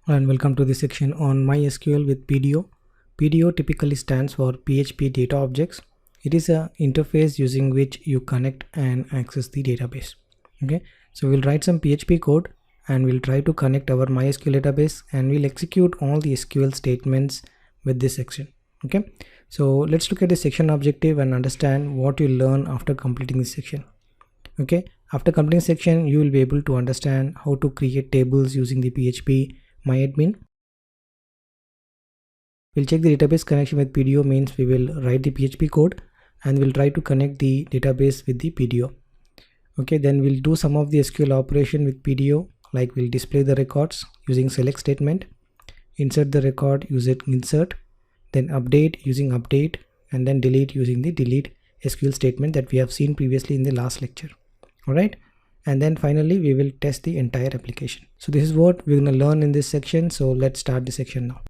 And welcome to this section on MySQL with PDO. PDO typically stands for PHP Data Objects. It is an interface using which you connect and access the database. Okay, so we'll write some PHP code and we'll try to connect our MySQL database, and we'll execute all the SQL statements with this section. Okay, so let's look at the section objective and understand what you learn after completing this section. Okay, after completing section, you will be able to understand how to create tables using the PHP MyAdmin. We'll check the database connection with PDO, means we will write the PHP code and we'll try to connect the database with the PDO. Okay, then we'll do some of the SQL operation with PDO, like we'll display the records using select statement, insert the record using insert, then update using update, and then delete using the delete SQL statement that we have seen previously in the last lecture. Alright, and then finally we will test the entire application. So this is what we're going to learn in this section. So let's start the section now.